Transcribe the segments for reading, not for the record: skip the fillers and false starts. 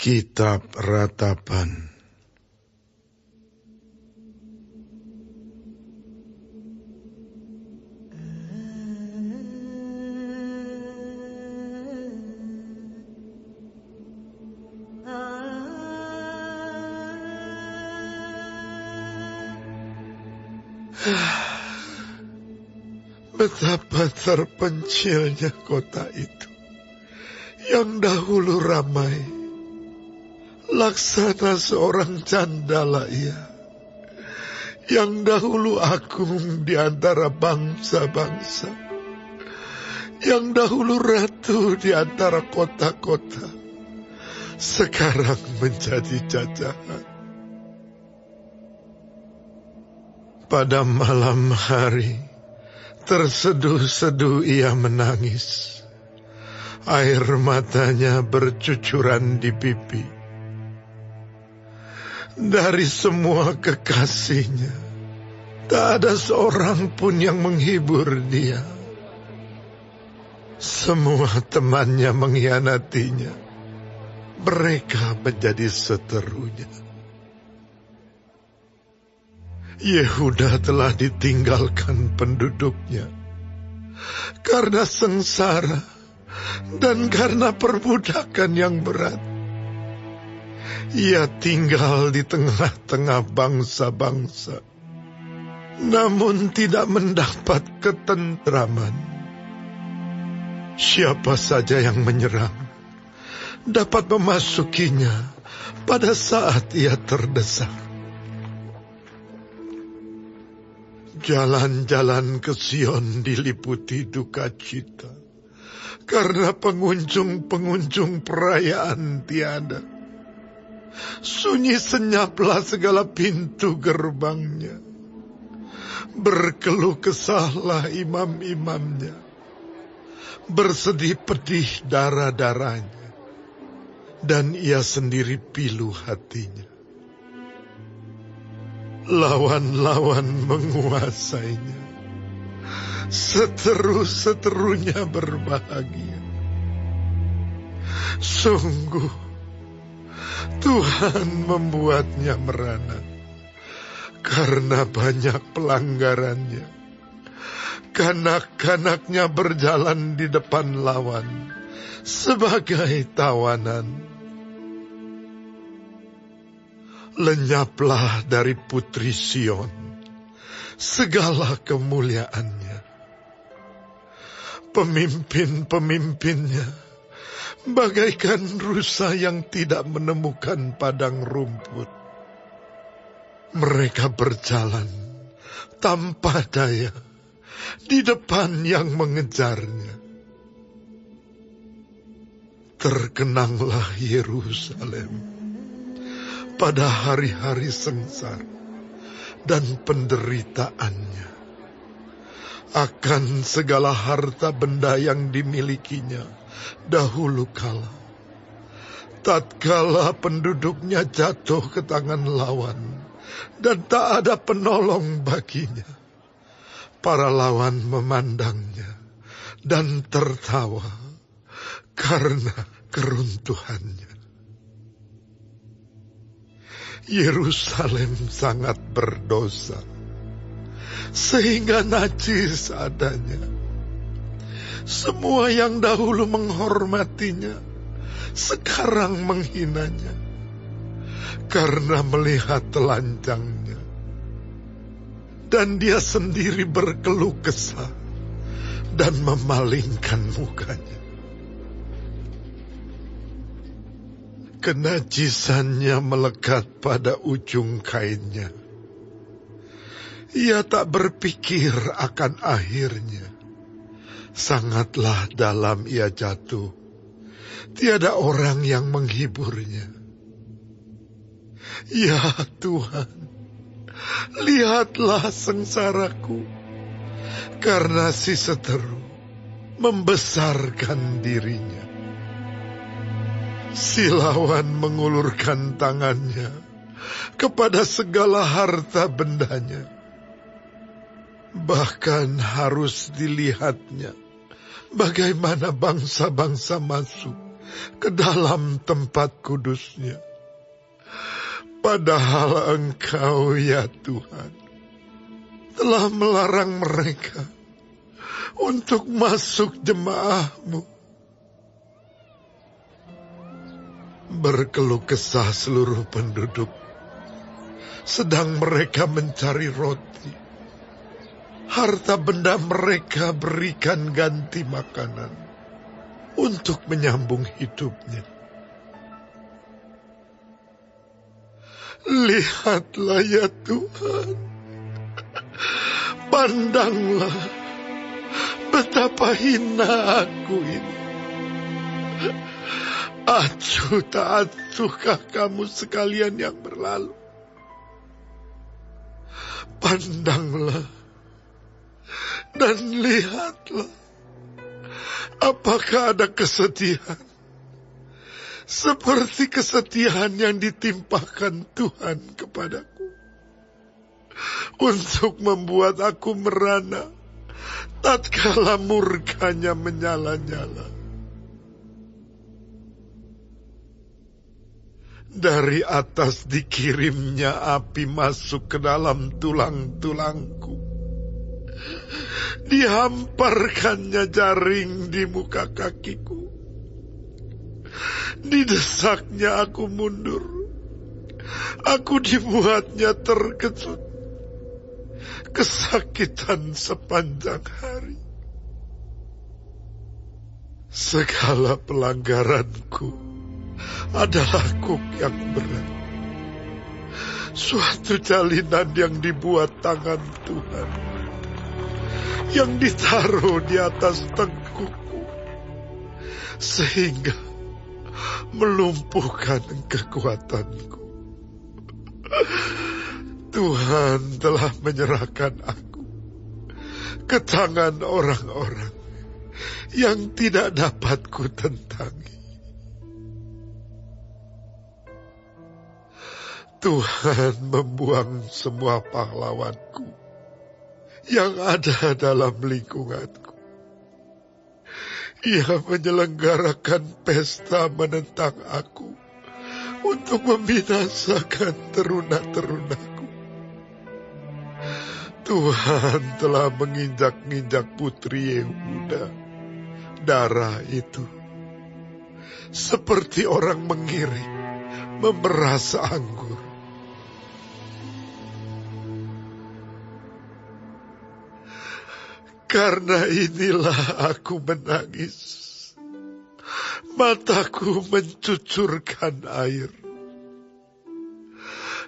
Kitab Ratapan. Betapa terpencilnya kota itu, yang dahulu ramai, laksana seorang candala ia, yang dahulu agung di antara bangsa-bangsa, yang dahulu ratu di antara kota-kota, sekarang menjadi jajahan. Pada malam hari, terseduh-seduh ia menangis. Air matanya bercucuran di pipi. Dari semua kekasihnya, tak ada seorang pun yang menghibur dia. Semua temannya mengkhianatinya. Mereka menjadi seterunya. Yehuda telah ditinggalkan penduduknya karena sengsara dan karena perbudakan yang berat. Ia tinggal di tengah-tengah bangsa-bangsa, namun tidak mendapat ketentraman. Siapa saja yang menyerang dapat memasukinya pada saat ia terdesak. Jalan-jalan ke Sion diliputi duka cita, karena pengunjung-pengunjung perayaan tiada. Sunyi senyaplah segala pintu gerbangnya. Berkeluh kesahlah imam-imamnya. Bersedih pedih darah-darahnya. Dan ia sendiri pilu hatinya. Lawan-lawan menguasainya. Seteru-seterunya berbahagia. Sungguh, Tuhan membuatnya merana karena banyak pelanggarannya. Kanak-kanaknya berjalan di depan lawan sebagai tawanan. Lenyaplah dari putri Sion segala kemuliaannya. Pemimpin-pemimpinnya bagaikan rusa yang tidak menemukan padang rumput. Mereka berjalan tanpa daya di depan yang mengejarnya. Terkenanglah Yerusalem pada hari-hari sengsara dan penderitaannya, akan segala harta benda yang dimilikinya dahulu kala. Tatkala penduduknya jatuh ke tangan lawan dan tak ada penolong baginya, para lawan memandangnya dan tertawa karena keruntuhannya. Yerusalem sangat berdosa, sehingga najis adanya. Semua yang dahulu menghormatinya, sekarang menghinanya, karena melihat telanjangnya. Dan dia sendiri berkeluh kesah, dan memalingkan mukanya. Kenajisannya melekat pada ujung kainnya. Ia tak berpikir akan akhirnya. Sangatlah dalam ia jatuh. Tiada orang yang menghiburnya. Ya Tuhan, lihatlah sengsaraku, karena si seteru membesarkan dirinya. Si lawan mengulurkan tangannya kepada segala harta bendanya. Bahkan harus dilihatnya bagaimana bangsa-bangsa masuk ke dalam tempat kudus-Nya. Padahal Engkau, ya Tuhan, telah melarang mereka untuk masuk jemaah-Mu. Berkeluh kesah seluruh penduduk, sedang mereka mencari roti. Harta benda mereka berikan ganti makanan untuk menyambung hidupnya. Lihatlah ya Tuhan, pandanglah betapa hina aku ini. Acuh tak acuhkah kamu sekalian yang berlalu? Pandanglah dan lihatlah, apakah ada kesedihan seperti kesetiaan yang ditimpakan Tuhan kepadaku, untuk membuat aku merana tatkala murka-Nya menyala-nyala. Dari atas dikirimnya api masuk ke dalam tulang-tulangku. Dihamparkannya jaring di muka kakiku. Didesaknya aku mundur. Aku dibuatnya terkejut. Kesakitan sepanjang hari. Segala pelanggaranku adalah kuk yang berat. Suatu jalinan yang dibuat tangan Tuhan, yang ditaruh di atas tengkukku, sehingga melumpuhkan kekuatanku. Tuhan telah menyerahkan aku ke tangan orang-orang yang tidak dapat kutentangi. Tuhan membuang semua pahlawanku yang ada dalam lingkunganku. Ia menyelenggarakan pesta menentang aku untuk membinasakan teruna-terunaku. Tuhan telah menginjak-injak putri Yehuda. Darah itu seperti orang mengiring memeras anggur. Karena inilah aku menangis. Mataku mencucurkan air.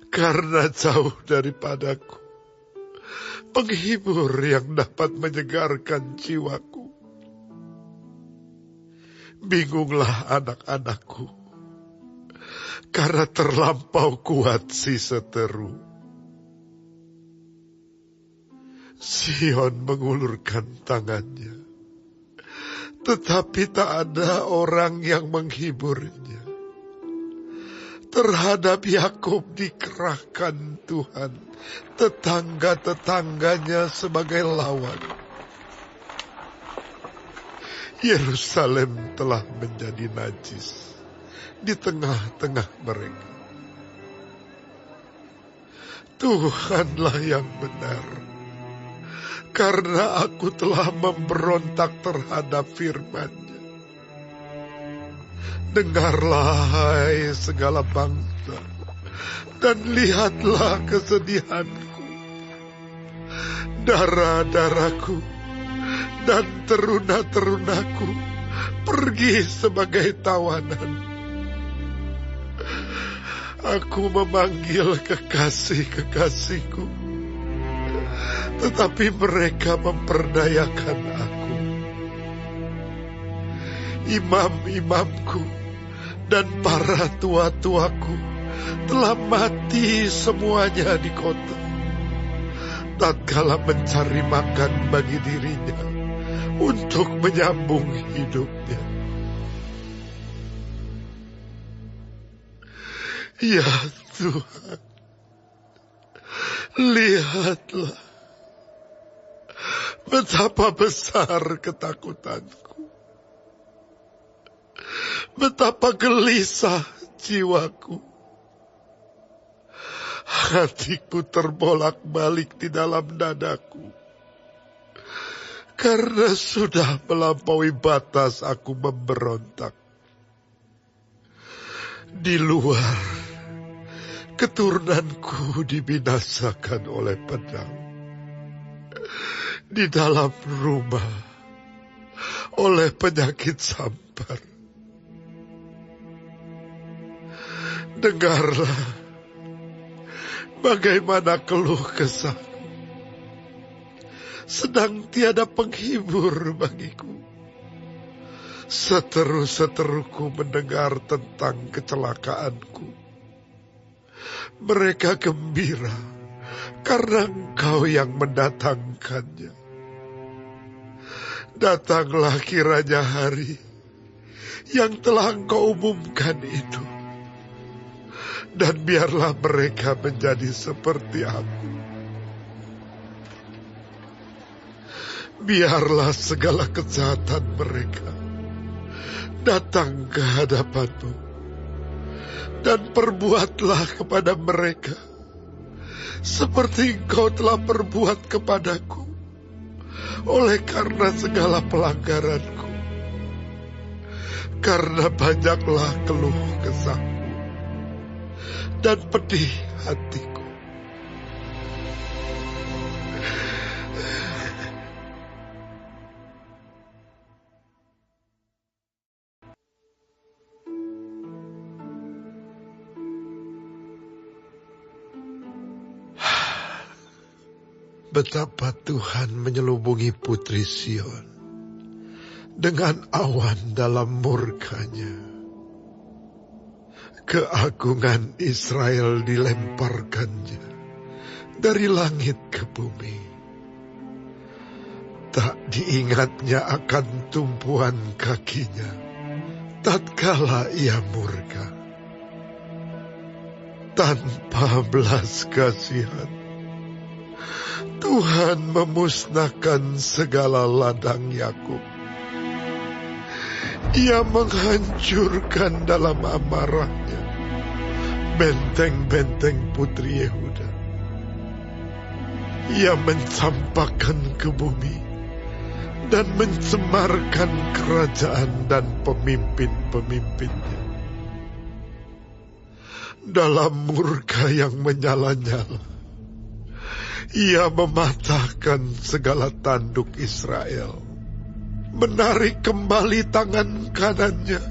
Karena jauh daripadaku penghibur yang dapat menyegarkan jiwaku. Bingunglah anak-anakku, karena terlampau kuat si seteru. Sion mengulurkan tangannya, tetapi tak ada orang yang menghiburnya. Terhadap Yakub dikerahkan Tuhan tetangga-tetangganya sebagai lawan. Yerusalem telah menjadi najis di tengah-tengah mereka. Tuhanlah yang benar, karena aku telah memberontak terhadap firman-Nya. Dengarlah, hai segala bangsa, dan lihatlah kesedihanku. Darah-darahku dan teruna-terunaku pergi sebagai tawanan. Aku memanggil kekasih-kekasihku, tetapi mereka memperdayakan aku. Imam-imamku dan para tua-tuaku telah mati semuanya di kota, tatkala mencari makan bagi dirinya untuk menyambung hidupnya. Ya Tuhan, lihatlah betapa besar ketakutanku. Betapa gelisah jiwaku. Hatiku terbolak-balik di dalam dadaku. Karena sudah melampaui batas aku memberontak. Di luar, keturunanku dibinasakan oleh pedang. Di dalam rumah, oleh penyakit sampar. Dengarlah bagaimana keluh kesahku. Sedang tiada penghibur bagiku. Seteru-seteruku mendengar tentang kecelakaanku. Mereka gembira karena Engkau yang mendatangkannya. Datanglah kiranya hari yang telah Engkau umumkan itu. Dan biarlah mereka menjadi seperti aku. Biarlah segala kejahatan mereka datang ke hadapan-Mu. Dan perbuatlah kepada mereka seperti Engkau telah perbuat kepadaku. Oleh karena segala pelanggaranku. Karena banyaklah keluh kesahku dan pedih hatiku. Betapa Tuhan menyelubungi putri Sion dengan awan dalam murkanya. Keagungan Israel dilemparkannya dari langit ke bumi. Tak diingatnya akan tumpuan kakinya tatkala ia murka. Tanpa belas kasihan, Tuhan memusnahkan segala ladang Yakub. Ia menghancurkan dalam amarahnya benteng-benteng putri Yehuda. Ia mencampakkan ke bumi dan mencemarkan kerajaan dan pemimpin-pemimpinnya. Dalam murka yang menyala-nyala, Ia mematahkan segala tanduk Israel, menarik kembali tangan kanannya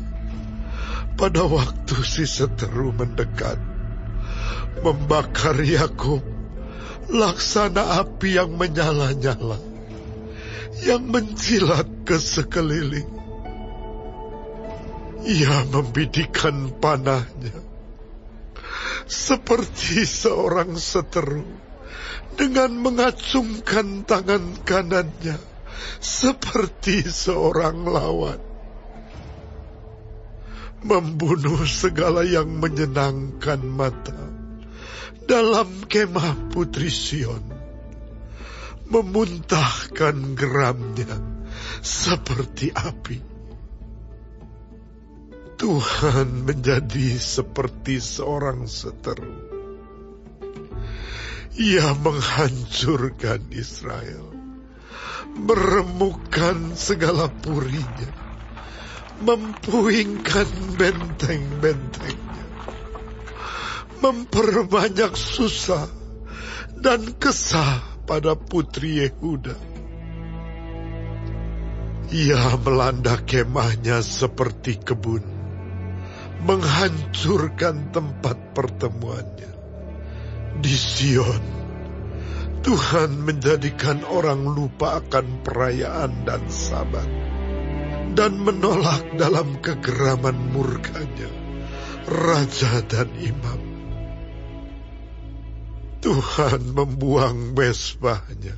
pada waktu si seteru mendekat, membakar Yakub laksana api yang menyala-nyala, yang menjilat ke sekeliling. Ia membidikan panahnya seperti seorang seteru, dengan mengacungkan tangan kanannya seperti seorang lawan. Membunuh segala yang menyenangkan mata dalam kemah putri Sion. Memuntahkan geramnya seperti api. Tuhan menjadi seperti seorang seteru. Ia menghancurkan Israel, meremukkan segala purinya, mempuingkan benteng-bentengnya, memperbanyak susah dan kesah pada putri Yehuda. Ia melanda kemahnya seperti kebun, menghancurkan tempat pertemuannya. Di Sion, Tuhan menjadikan orang lupa akan perayaan dan sabat, dan menolak dalam kegeraman murkanya raja dan imam. Tuhan membuang mesbahnya,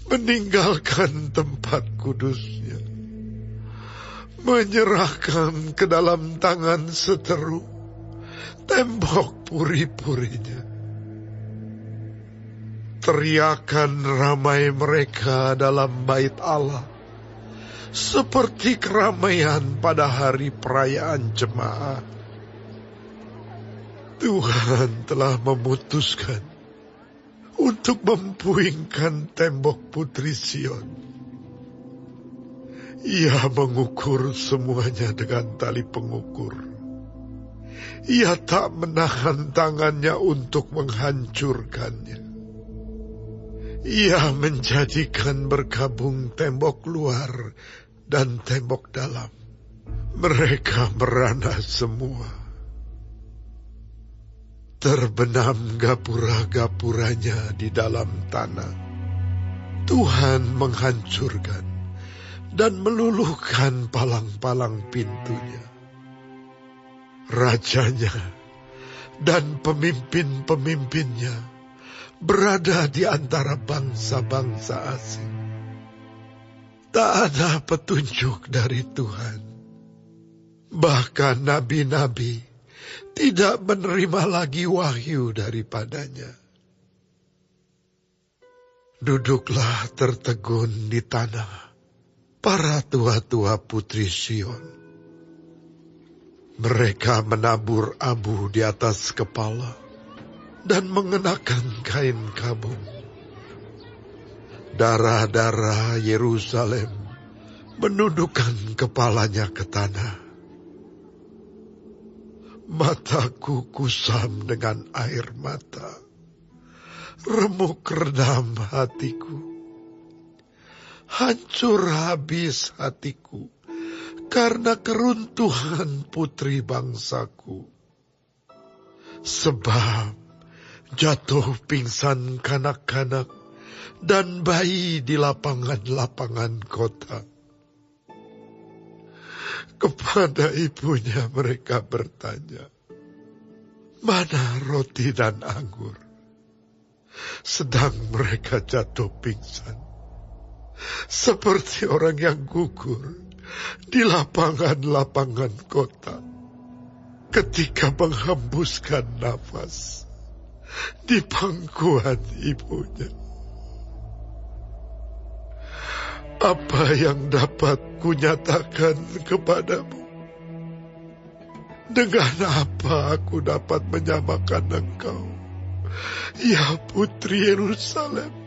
meninggalkan tempat kudusnya, menyerahkan ke dalam tangan seteru tembok puri-purinya. Teriakan ramai mereka dalam bait Allah seperti keramaian pada hari perayaan jemaah. Tuhan telah memutuskan untuk mempuingkan tembok Putri Sion. Ia mengukur semuanya dengan tali pengukur. Ia tak menahan tangannya untuk menghancurkannya. Ia menjadikan berkabung tembok luar dan tembok dalam. Mereka merana semua. Terbenam gapura-gapuranya di dalam tanah. Tuhan menghancurkan dan meluluhkan palang-palang pintunya. Rajanya dan pemimpin-pemimpinnya berada di antara bangsa-bangsa asing. Tak ada petunjuk dari Tuhan. Bahkan nabi-nabi tidak menerima lagi wahyu daripadanya. Duduklah tertegun di tanah para tua-tua Putri Sion. Mereka menabur abu di atas kepala dan mengenakan kain kabung. Darah-darah Yerusalem menundukkan kepalanya ke tanah. Mataku kusam dengan air mata, remuk redam hatiku. Hancur habis hatiku karena keruntuhan putri bangsaku. Sebab jatuh pingsan kanak-kanak dan bayi di lapangan-lapangan kota. Kepada ibunya mereka bertanya, "Mana roti dan anggur?" Sedang mereka jatuh pingsan, seperti orang yang gugur di lapangan-lapangan kota ketika menghembuskan nafas di pangkuan ibunya. Apa yang dapat kunyatakan kepadamu? Dengan apa aku dapat menyamakan engkau, ya Putri Yerusalem?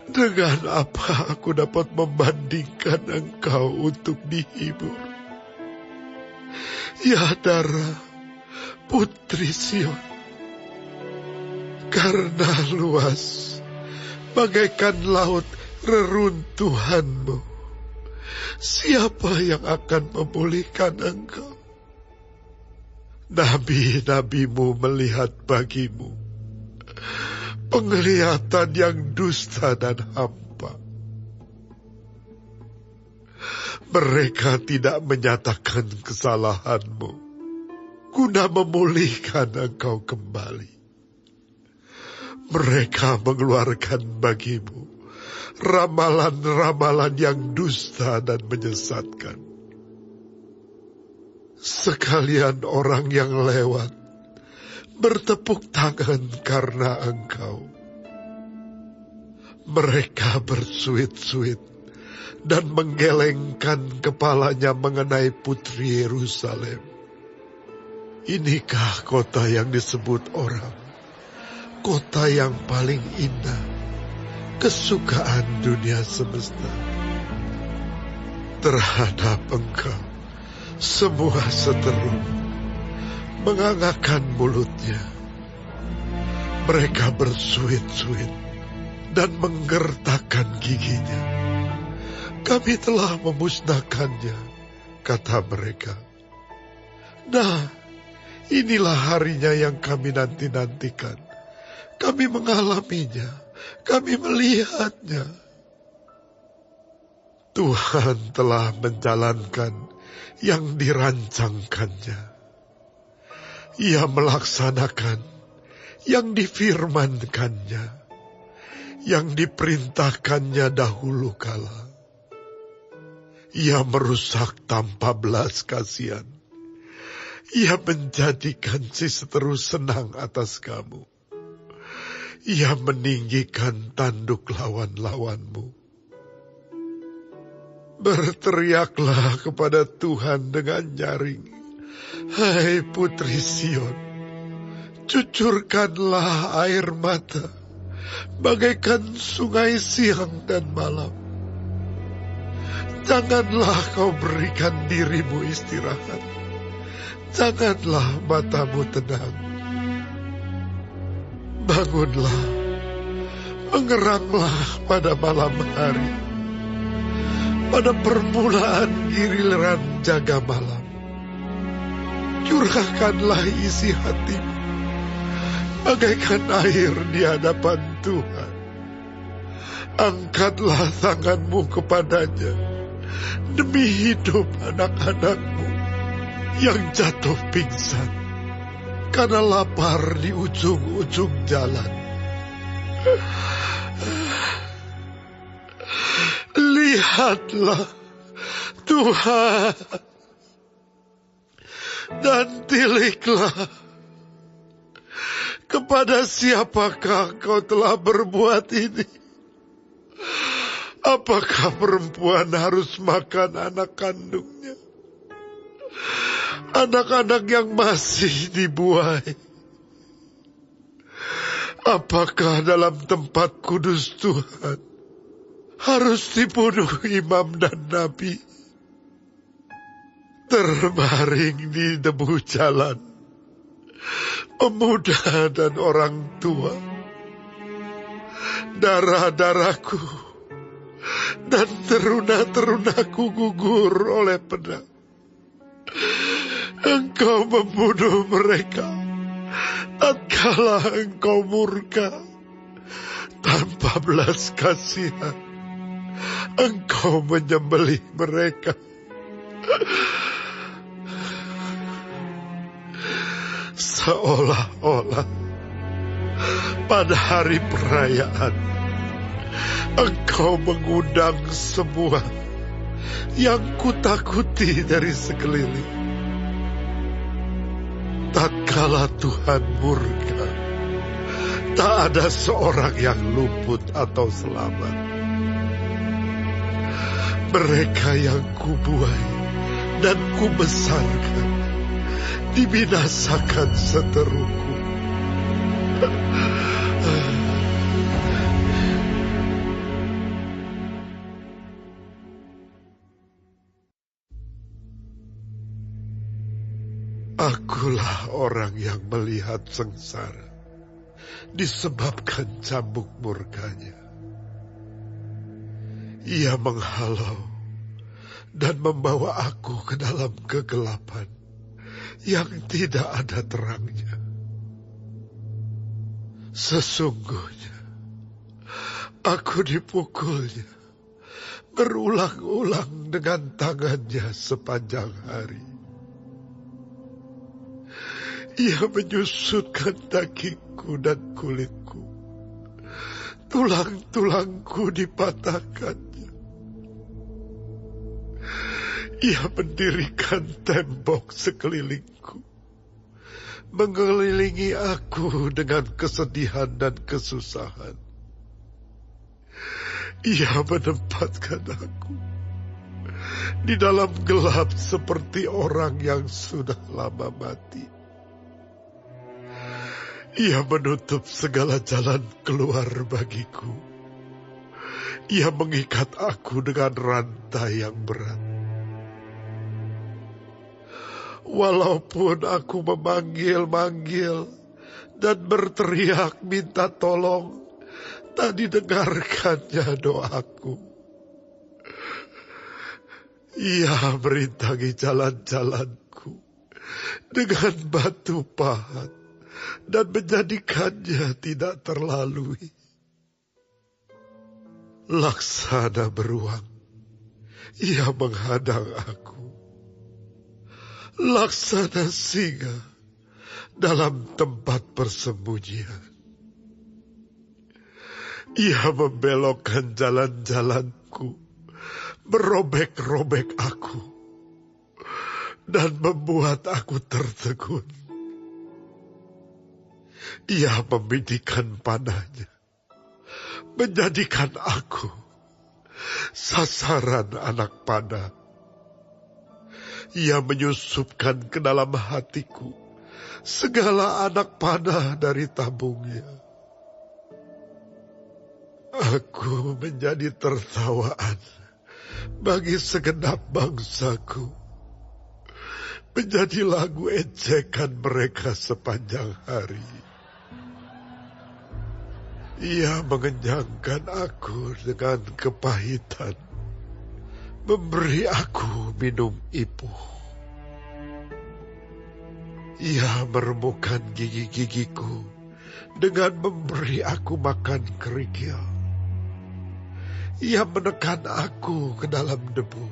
Dengan apa aku dapat membandingkan engkau untuk dihibur, ya Dara, Putri Sion? Karena luas bagaikan laut reruntuhanmu, siapa yang akan memulihkan engkau? Nabi-nabimu melihat bagimu penglihatan yang dusta dan hampa. Mereka tidak menyatakan kesalahanmu guna memulihkan engkau kembali. Mereka mengeluarkan bagimu ramalan-ramalan yang dusta dan menyesatkan. Sekalian orang yang lewat bertepuk tangan karena engkau. Mereka bersuit-suit dan menggelengkan kepalanya mengenai Putri Yerusalem. Inikah kota yang disebut orang, kota yang paling indah, kesukaan dunia semesta? Terhadap engkau, semua seteru mengangakkan mulutnya. Mereka bersuit-suit dan menggertakkan giginya. Kami telah memusnahkannya, kata mereka. Nah, inilah harinya yang kami nanti-nantikan. Kami mengalaminya, kami melihatnya. Tuhan telah menjalankan yang dirancangkannya. Ia melaksanakan yang difirmankannya, yang diperintahkannya dahulu kala. Ia merusak tanpa belas kasihan. Ia menjadikan si seteru senang atas kamu. Ia meninggikan tanduk lawan-lawanmu. Berteriaklah kepada Tuhan dengan nyaring. Hai putri Sion, cucurkanlah air mata, bagaikan sungai siang dan malam. Janganlah kau berikan dirimu istirahat, janganlah matamu tenang. Bangunlah, mengeranglah pada malam hari, pada permulaan giliran jaga malam. Curahkanlah isi hatimu, bagaikan air di hadapan Tuhan. Angkatlah tanganmu kepadanya, demi hidup anak-anakmu yang jatuh pingsan karena lapar di ujung-ujung jalan. Lihatlah Tuhan, dan tiliklah, kepada siapakah kau telah berbuat ini? Apakah perempuan harus makan anak kandungnya? Anak-anak yang masih dibuai. Apakah dalam tempat kudus Tuhan harus dibunuh imam dan nabi? Terbaring di debu jalan, pemuda dan orang tua. Darah-darahku dan teruna-terunaku gugur oleh pedang. Engkau membunuh mereka tatkala engkau murka, tanpa belas kasihan engkau menyembelih mereka. Seolah-olah pada hari perayaan engkau mengundang semua yang kutakuti dari sekeliling. Tatkala Tuhan murka, tak ada seorang yang luput atau selamat. Mereka yang kubuai dan kubesarkan dibinasakan seteruku. Akulah orang yang melihat sengsara disebabkan cambuk murkanya. Ia menghalau dan membawa aku ke dalam kegelapan yang tidak ada terangnya. Sesungguhnya aku dipukulnya berulang-ulang dengan tangannya sepanjang hari. Ia menyusutkan dagingku dan kulitku, tulang-tulangku dipatahkannya. Ia mendirikan tembok sekelilingku, mengelilingi aku dengan kesedihan dan kesusahan. Ia menempatkan aku di dalam gelap seperti orang yang sudah lama mati. Ia menutup segala jalan keluar bagiku. Ia mengikat aku dengan rantai yang berat. Walaupun aku memanggil-manggil dan berteriak minta tolong, tak didengarkannya doaku. Ia merintangi jalan-jalanku dengan batu pahat dan menjadikannya tidak terlalui. Laksana beruang, ia menghadang aku. Laksana singa dalam tempat persembunyian. Ia membelokkan jalan-jalanku, merobek-robek aku, dan membuat aku tertegun. Ia membidikan panahnya, menjadikan aku sasaran anak panah. Ia menyusupkan ke dalam hatiku segala anak panah dari tabungnya. Aku menjadi tertawaan bagi segenap bangsaku, menjadi lagu ejekan mereka sepanjang hari. Ia mengenyangkan aku dengan kepahitan, memberi aku minum ipuh. Ia meremukkan gigi-gigiku dengan memberi aku makan kerikil. Ia menekan aku ke dalam debu.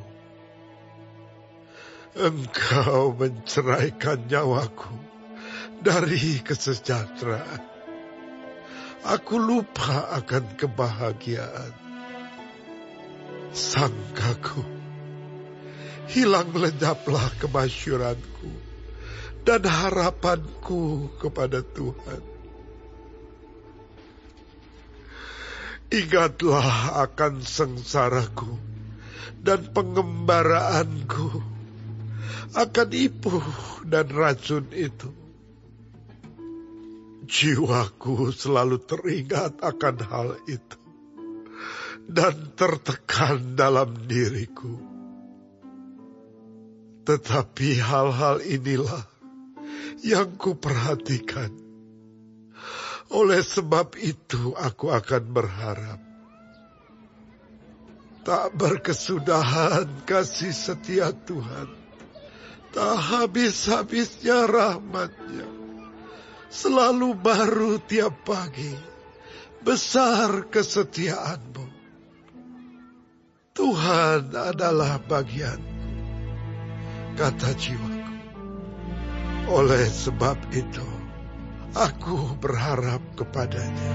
Engkau menceraikan nyawaku dari kesejahteraan. Aku lupa akan kebahagiaan. Sangkaku, hilang lenyaplah kemasyuranku dan harapanku kepada Tuhan. Ingatlah akan sengsaraku dan pengembaraanku, akan ipuh dan racun itu. Jiwaku selalu teringat akan hal itu dan tertekan dalam diriku. Tetapi hal-hal inilah yang kuperhatikan. Oleh sebab itu aku akan berharap. Tak berkesudahan kasih setia Tuhan, tak habis-habisnya rahmat-Nya. Selalu baru tiap pagi, besar kesetiaan-Mu. Tuhan adalah bagianku, kata jiwaku. Oleh sebab itu, aku berharap kepada-Nya.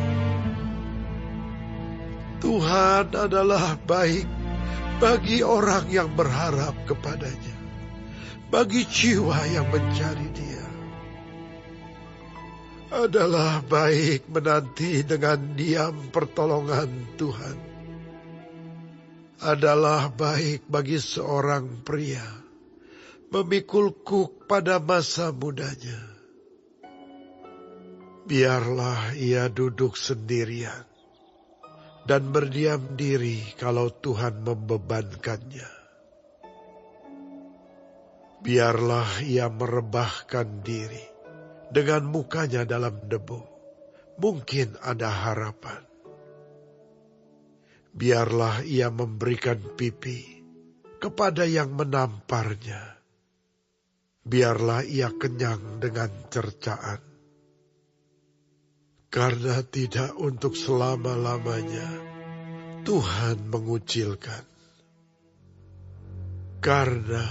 Tuhan adalah baik bagi orang yang berharap kepada-Nya, bagi jiwa yang mencari Dia. Adalah baik menanti dengan diam pertolongan Tuhan. Adalah baik bagi seorang pria memikul kuk pada masa mudanya. Biarlah ia duduk sendirian dan berdiam diri kalau Tuhan membebankannya. Biarlah ia merebahkan diri dengan mukanya dalam debu. Mungkin ada harapan. Biarlah ia memberikan pipi kepada yang menamparnya. Biarlah ia kenyang dengan cercaan. Karena tidak untuk selama-lamanya Tuhan mengucilkan. Karena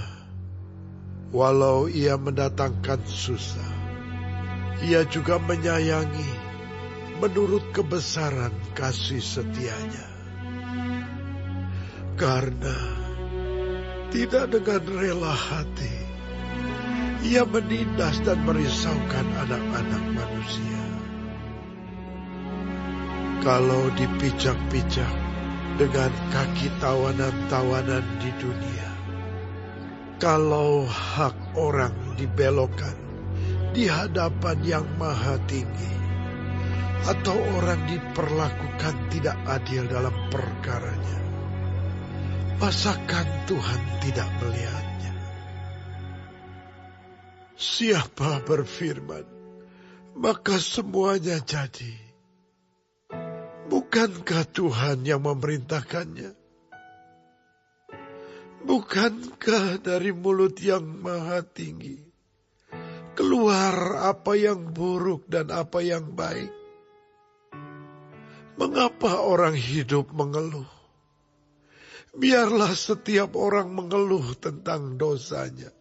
walau ia mendatangkan susah, Ia juga menyayangi menurut kebesaran kasih setia-Nya. Karena tidak dengan rela hati Ia menindas dan merisaukan anak-anak manusia. Kalau dipijak-pijak dengan kaki tawanan-tawanan di dunia, kalau hak orang dibelokkan di hadapan yang maha tinggi, atau orang diperlakukan tidak adil dalam perkaranya, masakan Tuhan tidak melihatnya? Siapa berfirman, maka semuanya jadi. Bukankah Tuhan yang memerintahkannya? Bukankah dari mulut yang maha tinggi keluar apa yang buruk dan apa yang baik? Mengapa orang hidup mengeluh? Biarlah setiap orang mengeluh tentang dosanya.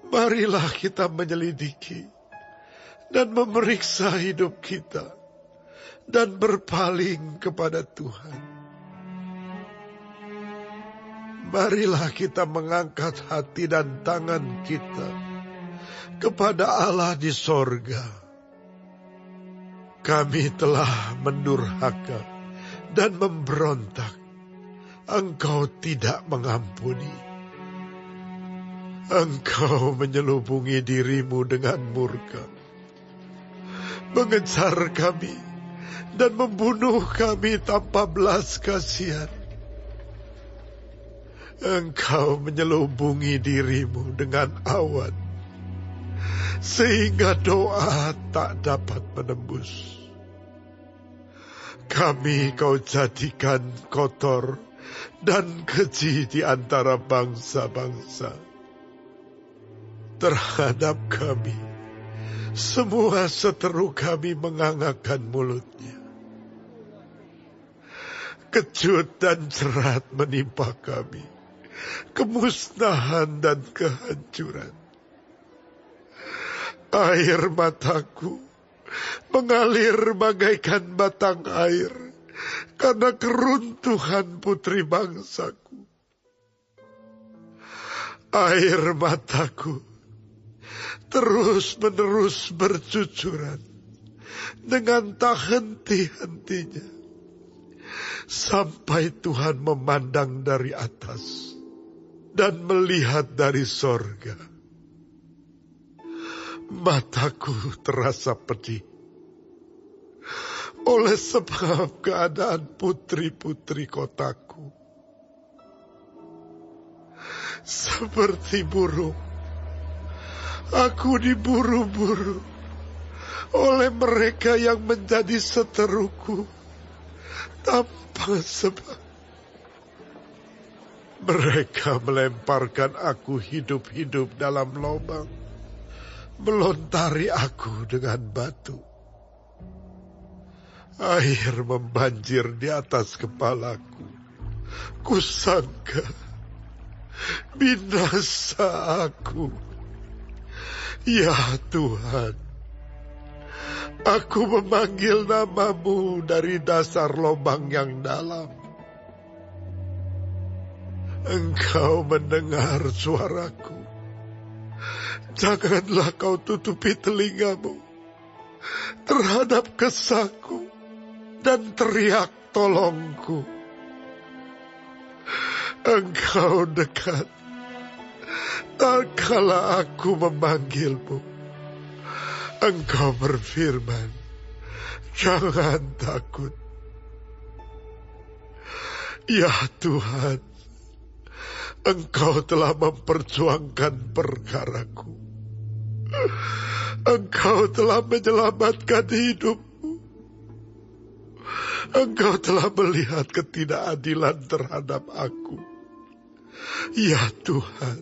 Marilah kita menyelidiki dan memeriksa hidup kita dan berpaling kepada Tuhan. Marilah kita mengangkat hati dan tangan kita kepada Allah di sorga. Kami telah mendurhaka dan memberontak, Engkau tidak mengampuni. Engkau menyelubungi dirimu dengan murka, mengejar kami dan membunuh kami tanpa belas kasihan. Engkau menyelubungi dirimu dengan awan, sehingga doa tak dapat menembus. Kami Kau jadikan kotor dan keji di antara bangsa-bangsa. Terhadap kami, semua seteru kami mengangakkan mulutnya. Kejut dan jerat menimpa kami, kemusnahan dan kehancuran. Air mataku mengalir bagaikan batang air karena keruntuhan putri bangsaku. Air mataku terus-menerus bercucuran dengan tak henti-hentinya, sampai Tuhan memandang dari atas dan melihat dari sorga. Mataku terasa pedih oleh sebab keadaan putri-putri kotaku. Seperti burung, aku diburu-buru oleh mereka yang menjadi seteruku tanpa sebab. Mereka melemparkan aku hidup-hidup dalam lubang, melontari aku dengan batu. Air membanjir di atas kepalaku. Kusangka binasa aku. Ya Tuhan, aku memanggil namamu dari dasar lubang yang dalam. Engkau mendengar suaraku. Janganlah kau tutupi telingamu terhadap kesahku dan teriak tolongku. Engkau dekat tak kala aku memanggilmu. Engkau berfirman, jangan takut. Ya Tuhan, Engkau telah memperjuangkan perkaraku. Engkau telah menyelamatkan hidupmu. Engkau telah melihat ketidakadilan terhadap aku. Ya Tuhan,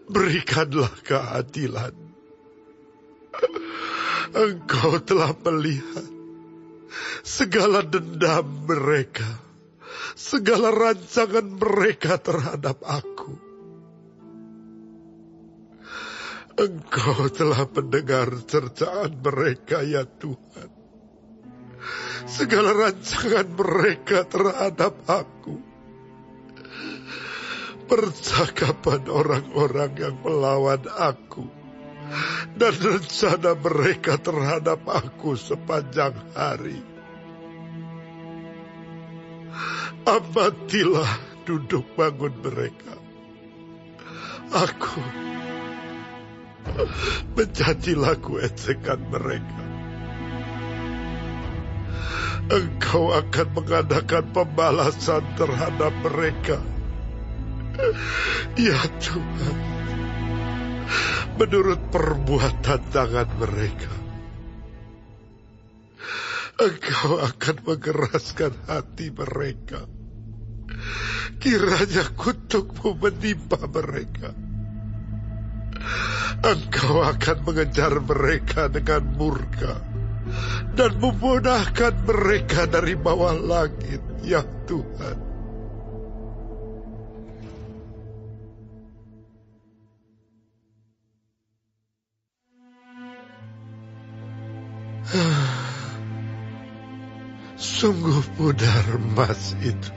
berikanlah keadilan. Engkau telah melihat segala dendam mereka, segala rancangan mereka terhadap aku. Engkau telah mendengar cercaan mereka, ya Tuhan. Segala rancangan mereka terhadap aku. Percakapan orang-orang yang melawan aku dan rencana mereka terhadap aku sepanjang hari. Amatilah duduk bangun mereka. Aku menjadi lagu ejekan mereka. Engkau akan mengadakan pembalasan terhadap mereka. Ya Tuhan, menurut perbuatan tangan mereka. Engkau akan mengeraskan hati mereka. Kiranya kutukmu menimpa mereka. Engkau akan mengejar mereka dengan murka dan memunahkan mereka dari bawah langit, ya Tuhan. Sungguh pudar emas itu.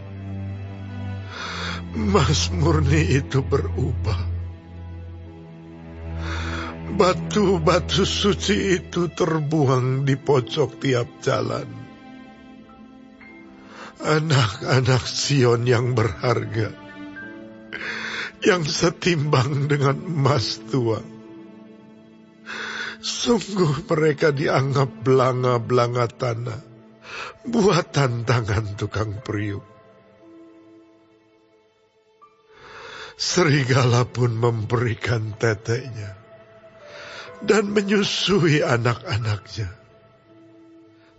Emas murni itu berubah. Batu-batu suci itu terbuang di pojok tiap jalan. Anak-anak Sion yang berharga, yang setimbang dengan emas tua. Sungguh mereka dianggap belanga-belanga tanah, buatan tangan tukang periuk. Serigala pun memberikan teteknya dan menyusui anak-anaknya.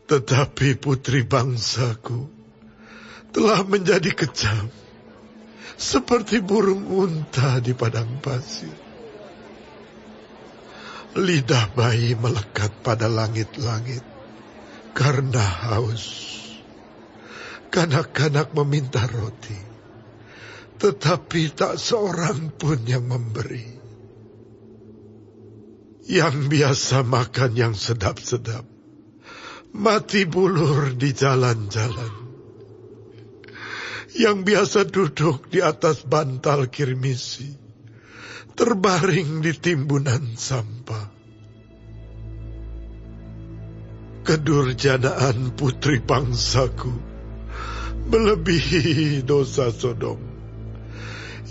Tetapi putri bangsaku telah menjadi kejam, seperti burung unta di padang pasir. Lidah bayi melekat pada langit-langit karena haus. Kanak-kanak meminta roti, tetapi tak seorang pun yang memberi. Yang biasa makan yang sedap-sedap, mati bulur di jalan-jalan. Yang biasa duduk di atas bantal kirmisi, terbaring di timbunan sampah. Kedurjanaan putri bangsaku melebihi dosa Sodom,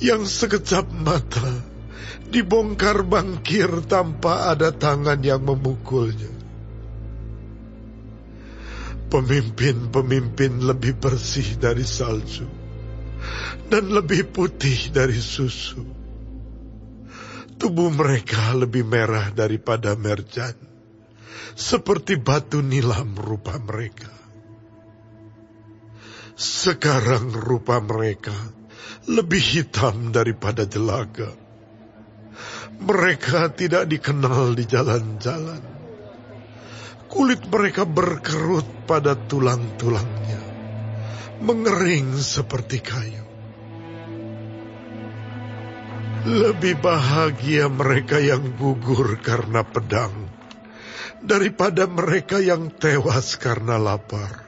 yang sekejap mata dibongkar bangkir tanpa ada tangan yang memukulnya. Pemimpin-pemimpin lebih bersih dari salju dan lebih putih dari susu. Tubuh mereka lebih merah daripada merjan, seperti batu nilam rupa mereka. Sekarang rupa mereka lebih hitam daripada jelaga. Mereka tidak dikenal di jalan-jalan. Kulit mereka berkerut pada tulang-tulangnya, mengering seperti kayu. Lebih bahagia mereka yang gugur karena pedang, daripada mereka yang tewas karena lapar,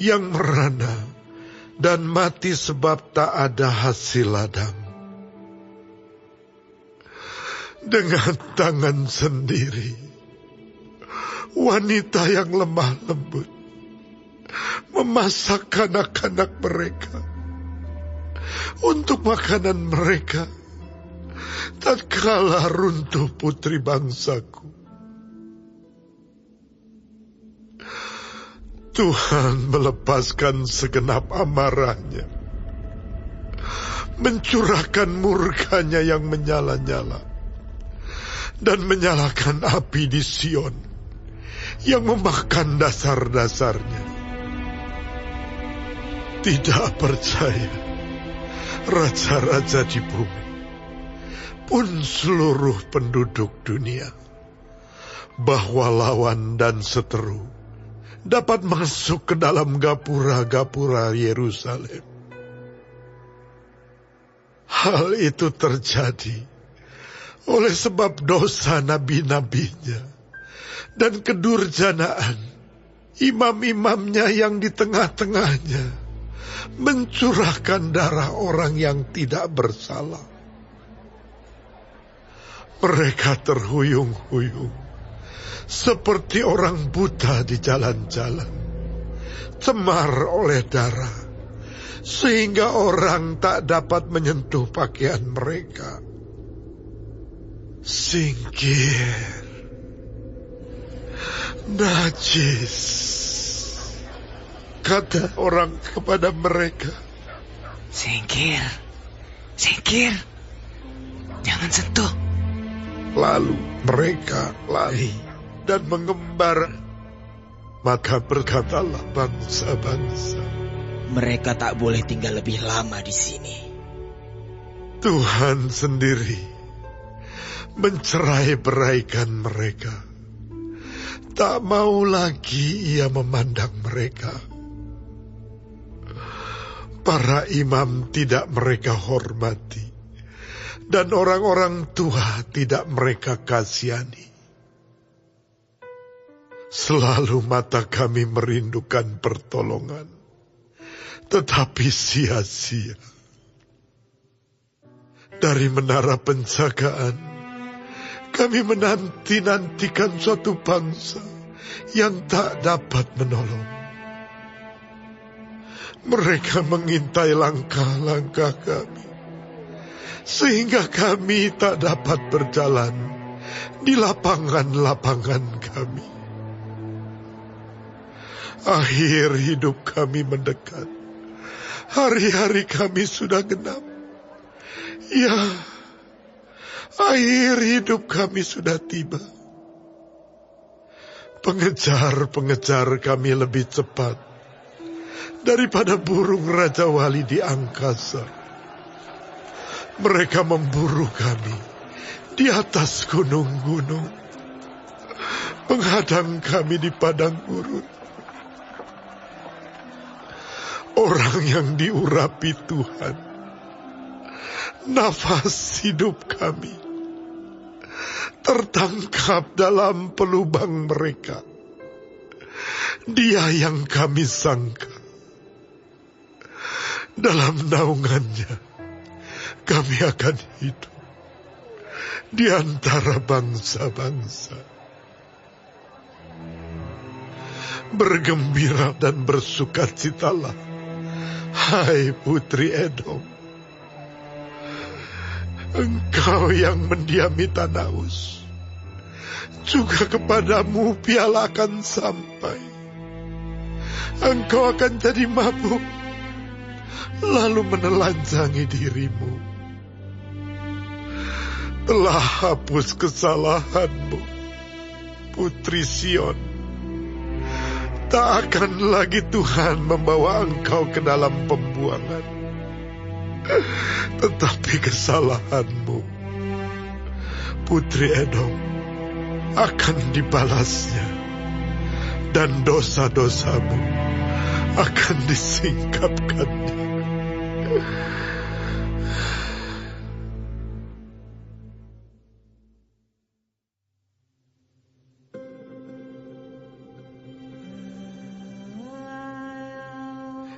yang merana dan mati sebab tak ada hasil ladang. Dengan tangan sendiri, wanita yang lemah lembut memasak anak-anak mereka untuk makanan mereka, tatkala runtuh putri bangsaku. Tuhan melepaskan segenap amarahnya, mencurahkan murkanya yang menyala-nyala, dan menyalakan api di Sion yang memakan dasar-dasarnya. Tidak percaya raja-raja di bumi, pun seluruh penduduk dunia, bahwa lawan dan seteru dapat masuk ke dalam gapura-gapura Yerusalem. Hal itu terjadi oleh sebab dosa nabi-nabinya dan kedurjanaan imam-imamnya yang di tengah-tengahnya mencurahkan darah orang yang tidak bersalah. Mereka terhuyung-huyung seperti orang buta di jalan-jalan, cemar oleh darah, sehingga orang tak dapat menyentuh pakaian mereka. Singkir, najis, kata orang kepada mereka. Singkir, singkir, jangan sentuh. Lalu mereka lari dan mengembara. Maka berkatalah bangsa-bangsa, mereka tak boleh tinggal lebih lama di sini. Tuhan sendiri mencerai-beraikan mereka. Tak mau lagi ia memandang mereka. Para imam tidak mereka hormati, dan orang-orang tua tidak mereka kasihani. Selalu mata kami merindukan pertolongan, tetapi sia-sia. Dari menara penjagaan, kami menanti-nantikan suatu bangsa yang tak dapat menolong. Mereka mengintai langkah-langkah kami, sehingga kami tak dapat berjalan di lapangan-lapangan kami. Akhir hidup kami mendekat. Hari-hari kami sudah genap. Ya, akhir hidup kami sudah tiba. Pengejar-pengejar kami lebih cepat daripada burung Raja Wali di angkasa. Mereka memburu kami di atas gunung-gunung, menghadang kami di padang gurun. Orang yang diurapi Tuhan, nafas hidup kami, tertangkap dalam pelubang mereka. Dia yang kami sangka, dalam naungannya kami akan hidup di antara bangsa-bangsa. Bergembira dan bersukacitalah, hai Putri Edom. Engkau yang mendiami tanah Uz, juga kepadamu piala akan sampai. Engkau akan jadi mabuk, lalu menelanjangi dirimu. Telah hapus kesalahanmu, Putri Sion. Tak akan lagi Tuhan membawa engkau ke dalam pembuangan, tetapi kesalahanmu, Putri Edom, akan dibalasnya, dan dosa-dosamu akan disingkapkannya.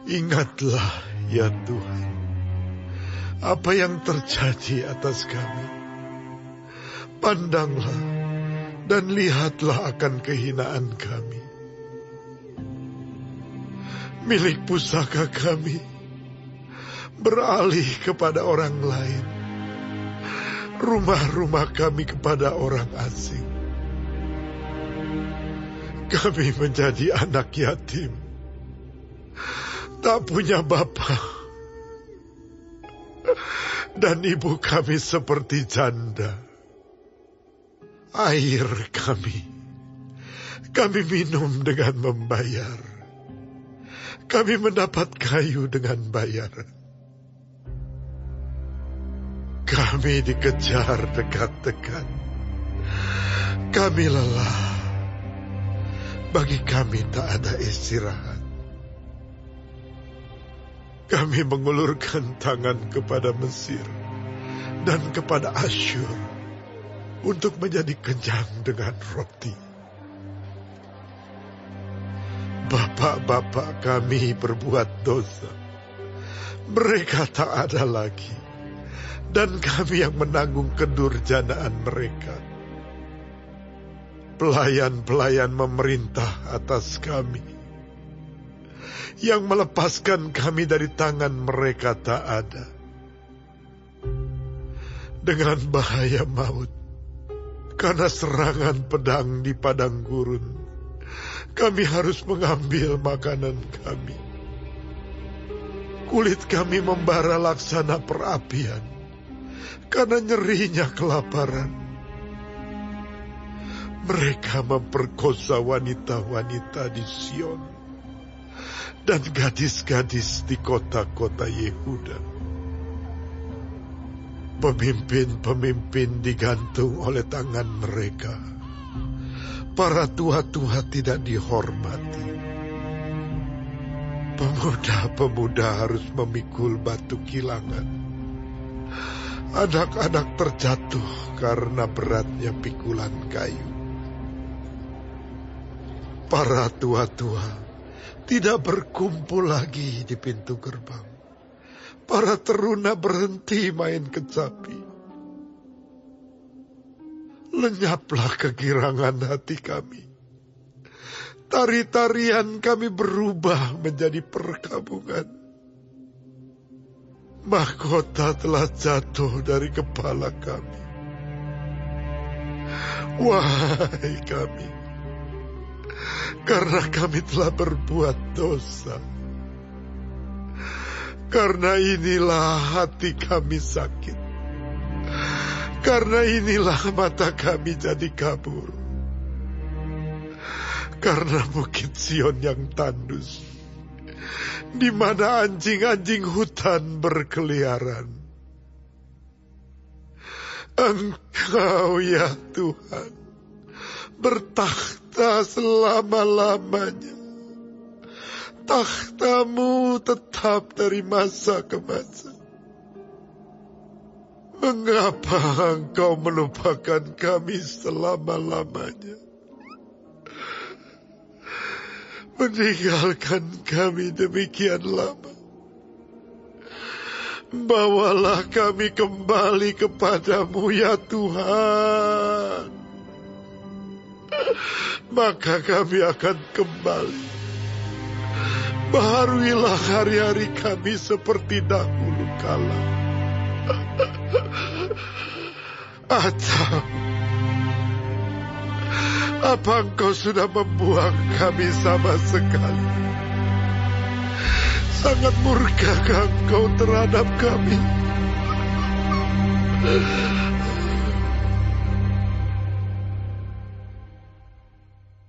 Ingatlah, ya Tuhan, apa yang terjadi atas kami. Pandanglah dan lihatlah akan kehinaan kami. Milik pusaka kami beralih kepada orang lain, rumah-rumah kami kepada orang asing. Kami menjadi anak yatim, tak punya bapa, dan ibu kami seperti janda. Air kami minum dengan membayar. Kami mendapat kayu dengan bayar. Kami dikejar dekat-dekat. Kami lelah. Bagi kami tak ada istirahat. Kami mengulurkan tangan kepada Mesir dan kepada Asyur untuk menjadi kenyang dengan roti. Bapak-bapak kami berbuat dosa. Mereka tak ada lagi, dan kami yang menanggung kedurjanaan mereka. Pelayan-pelayan memerintah atas kami. Yang melepaskan kami dari tangan mereka tak ada. Dengan bahaya maut, karena serangan pedang di padang gurun, kami harus mengambil makanan kami. Kulit kami membara laksana perapian, karena nyerinya kelaparan. Mereka memperkosa wanita-wanita di Sion, dan gadis-gadis di kota-kota Yehuda. Pemimpin-pemimpin digantung oleh tangan mereka. Para tua-tua tidak dihormati. Pemuda-pemuda harus memikul batu kilangan. Anak-anak terjatuh karena beratnya pikulan kayu. Para tua-tua tidak berkumpul lagi di pintu gerbang. Para teruna berhenti main kecapi. Lenyaplah kegirangan hati kami. Tari-tarian kami berubah menjadi perkabungan. mahkota telah jatuh dari kepala kami. Wahai kami, karena kami telah berbuat dosa. Karena inilah hati kami sakit. Karena inilah mata kami jadi kabur. Karena Bukit Sion yang tandus, di mana anjing-anjing hutan berkeliaran. Engkau ya Tuhan, bertakhta selama-lamanya. Takhtamu tetap dari masa ke masa. Mengapa Engkau melupakan kami selama-lamanya? Meninggalkan kami demikian lama. Bawalah kami kembali kepadamu ya Tuhan. Maka kami akan kembali. Baharuilah hari-hari kami seperti dahulu kala. Atau apa Engkau sudah membuang kami sama sekali? Sangat murkakah Engkau terhadap kami?